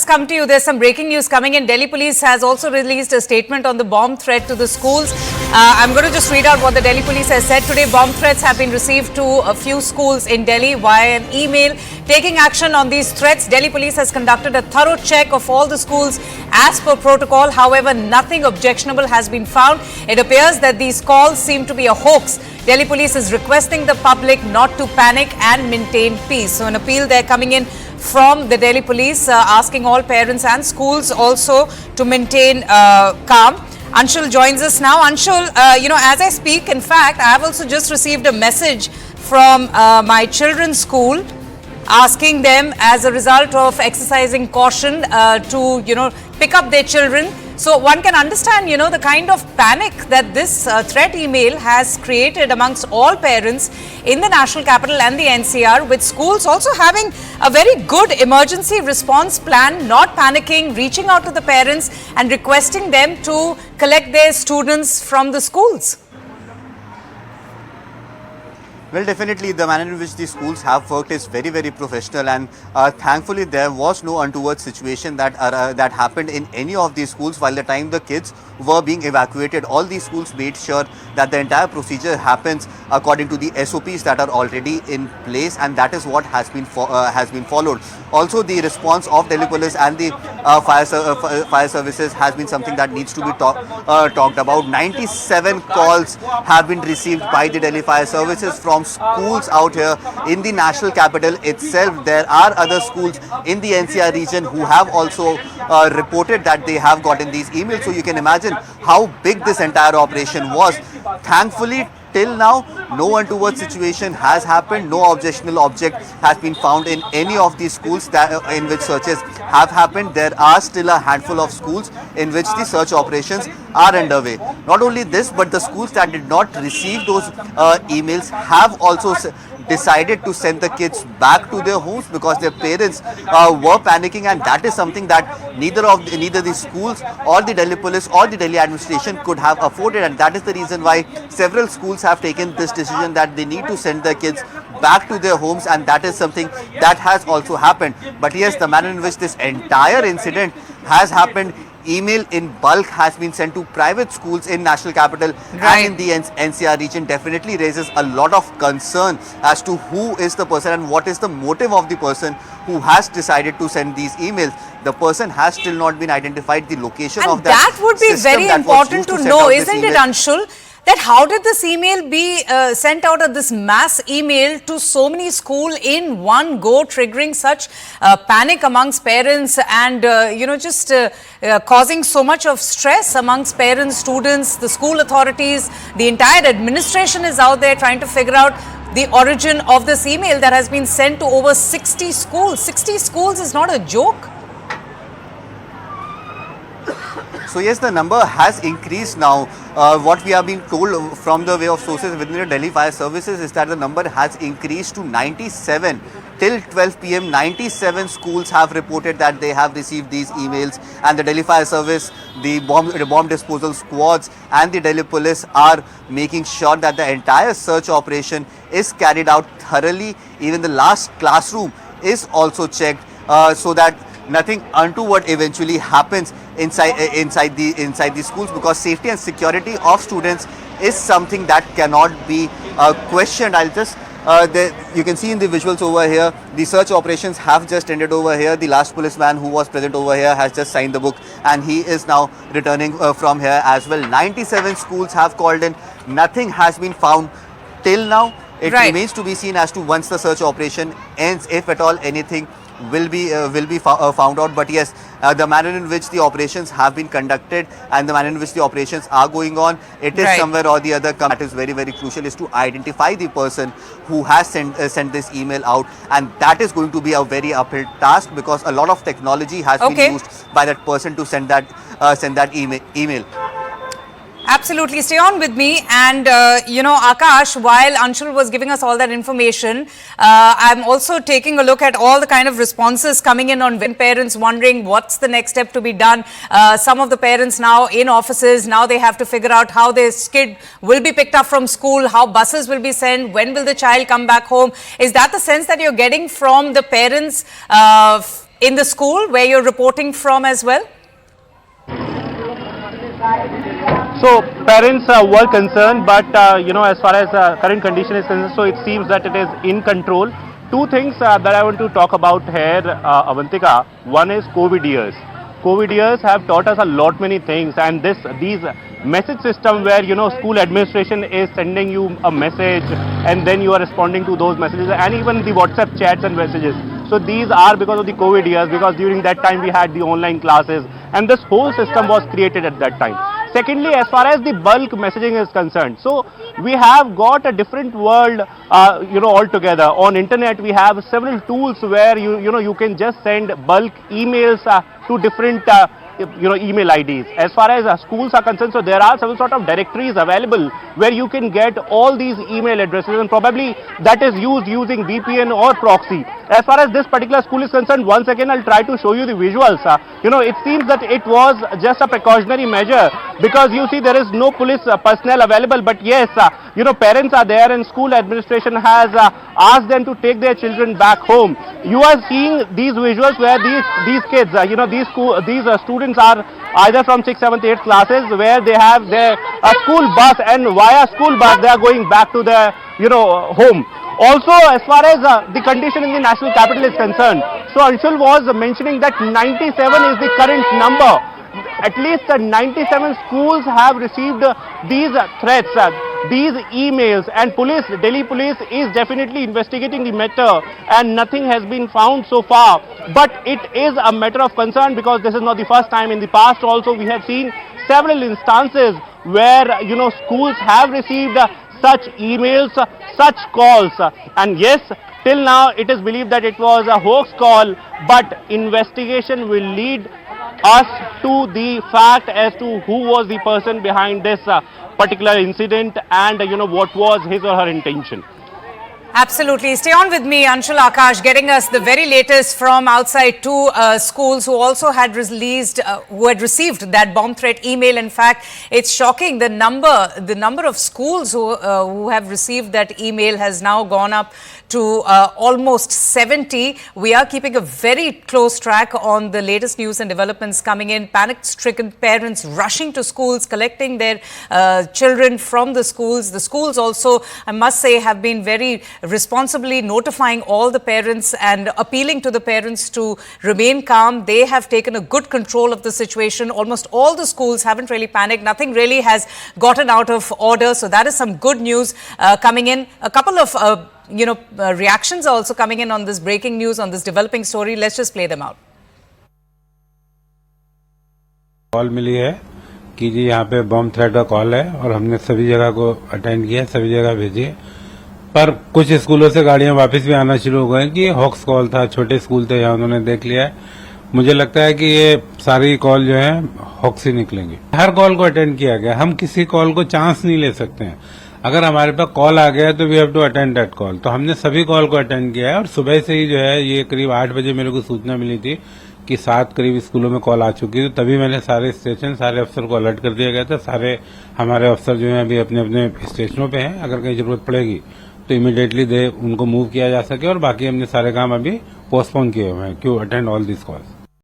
come to you. There's some breaking news coming in. Delhi police has also released a statement on the bomb threat to the schools. I'm going to just read out what the Delhi police has said today. Bomb threats have been received to a few schools in Delhi via an email. Taking action on these threats, Delhi police has conducted a thorough check of all the schools as per protocol. However, nothing objectionable has been found. It appears that these calls seem to be a hoax. Delhi police is requesting the public not to panic and maintain peace. So an appeal there coming in from the Delhi police asking all parents and schools also to maintain calm. Anshul joins us now. Anshul, as I speak, in fact, I have also just received a message from my children's school asking them, as a result of exercising caution, to, pick up their children. So one can understand, the kind of panic that this threat email has created amongst all parents in the national capital and the NCR, with schools also having a very good emergency response plan, not panicking, reaching out to the parents and requesting them to collect their students from the schools. Well, definitely the manner in which the schools have worked is very, very professional, and thankfully there was no untoward situation that happened in any of these schools while the time the kids were being evacuated. All these schools made sure that the entire procedure happens according to the SOPs that are already in place, and that is what has been followed. Also, the response of Delhi police and the fire services has been something that needs to be talked about. 97 calls have been received by the Delhi fire services from schools out here in the national capital itself. There are other schools in the NCR region who have also reported that they have gotten these emails. So you can imagine how big this entire operation was. Thankfully, till now, no untoward situation has happened. No objectionable object has been found in any of these schools in which searches have happened. There are still a handful of schools in which the search operations are underway. Not only this, but the schools that did not receive those emails have also decided to send the kids back to their homes because their parents were panicking, and that is something that neither the schools or the Delhi police or the Delhi administration could have afforded, and that is the reason why several schools have taken this decision that they need to send their kids back to their homes, and that is something that has also happened. But yes, the manner in which this entire incident has happened, email in bulk has been sent to private schools in national capital and in the NCR region, definitely raises a lot of concern as to who is the person and what is the motive of the person who has decided to send these emails. The person has still not been identified. The location of that would be very important to know, isn't it, Anshul? That how did this email be sent out, of this mass email to so many schools in one go, triggering such panic amongst parents and, causing so much of stress amongst parents, students, the school authorities. The entire administration is out there trying to figure out the origin of this email that has been sent to over 60 schools. 60 schools is not a joke. So yes, the number has increased now. What we are being told from the way of sources within the Delhi Fire Services is that the number has increased to 97. Till 12 p.m, 97 schools have reported that they have received these emails, and the Delhi Fire Service, the bomb disposal squads and the Delhi police are making sure that the entire search operation is carried out thoroughly. Even the last classroom is also checked so that nothing untoward eventually happens inside the schools, because safety and security of students is something that cannot be questioned. I'll just you can see in the visuals over here, the search operations have just ended over here. The last policeman who was present over here has just signed the book, and he is now returning from here as well. 97 schools have called in. Nothing has been found till now. It remains to be seen as to once the search operation ends, if at all anything will be found out. But yes, the manner in which the operations have been conducted and the manner in which the operations are going on, it is somewhere or the other that is very, very crucial, is to identify the person who has sent this email out, and that is going to be a very uphill task because a lot of technology has been used by that person to send that email. Absolutely. Stay on with me. And, Akash, while Anshul was giving us all that information, I'm also taking a look at all the kind of responses coming in on parents wondering what's the next step to be done. Some of the parents now in offices, now they have to figure out how their kid will be picked up from school, how buses will be sent, when will the child come back home. Is that the sense that you're getting from the parents in the school where you're reporting from as well? So parents were concerned, but as far as current condition is concerned, so it seems that it is in control. Two things that I want to talk about here, Avantika. One is COVID years. COVID years have taught us a lot many things, and these message system where school administration is sending you a message and then you are responding to those messages, and even the WhatsApp chats and messages. So these are because of the COVID years, because during that time we had the online classes and this whole system was created at that time. Secondly, as far as the bulk messaging is concerned, so we have got a different world altogether. On internet we have several tools where you can just send bulk emails to different email IDs. As far as schools are concerned, so there are several sort of directories available where you can get all these email addresses, and probably that is used using VPN or proxy. As far as this particular school is concerned, once again I'll try to show you the visuals. It seems that it was just a precautionary measure, because you see there is no police personnel available, but yes, parents are there and school administration has asked them to take their children back home. You are seeing these visuals where these kids, these students are either from 6th, 7th, 8th classes, where they have their school bus, and via school bus they are going back to their home. Also, as far as the condition in the national capital is concerned, so Anshul was mentioning that 97 is the current number. At least 97 schools have received these threats, these emails, and Delhi police is definitely investigating the matter, and nothing has been found so far. But it is a matter of concern, because this is not the first time. In the past also we have seen several instances where schools have received such emails, such calls, and yes, till now it is believed that it was a hoax call, but investigation will lead us to the fact as to who was the person behind this particular incident, and what was his or her intention. Absolutely. Stay on with me, Anshul Akash, getting us the very latest from outside two schools who also had received that bomb threat email. In fact, it's shocking. The number of schools who have received that email has now gone up to almost 70. We are keeping a very close track on the latest news and developments coming in. Panic-stricken parents rushing to schools, collecting their children from the schools. The schools also, I must say, have been very responsibly notifying all the parents and appealing to the parents to remain calm. They have taken a good control of the situation. Almost all the schools haven't really panicked. Nothing really has gotten out of order. So that is some good news coming in. A couple of reactions are also coming in on this breaking news, on this developing story. Let's just play them out. Call मिली है कि जी यहाँ पे बम threat का call है, और हमने सभी जगह को अटेंड किया, सभी जगह भेजी है। पर कुछ स्कूलों से गाड़ियां वापस भी आना शुरू हो गए कि हॉक्स कॉल था, छोटे स्कूल थे, यहाँ उन्होंने देख लिया है। मुझे लगता है कि ये सारी कॉल जो है हॉक्स ही निकलेंगी। हर कॉल को अटेंड किया गया, हम किसी कॉल को चांस नहीं ले सकते हैं। अगर हमारे पास कॉल आ गया तो we have to attend that call. तो हमने सभी कॉल को अटेंड किया है, और सुबह से ही जो है ये करीब 8 बजे मेरे को सूचना मिली थी कि 7 करीब स्कूलों में कॉल आ चुकी थी। तभी मैंने सारे स्टेशन, सारे अफसर को अलर्ट कर दिया गया था। सारे हमारे अफसर जो है अभी अपने अपने स्टेशनों पे हैं, अगर कहीं जरूरत पड़ेगी तो इमीडिएटली उनको मूव किया जा सके, और बाकी हमने सारे काम अभी पोस्टपोन किए हुए हैं to attend all this calls.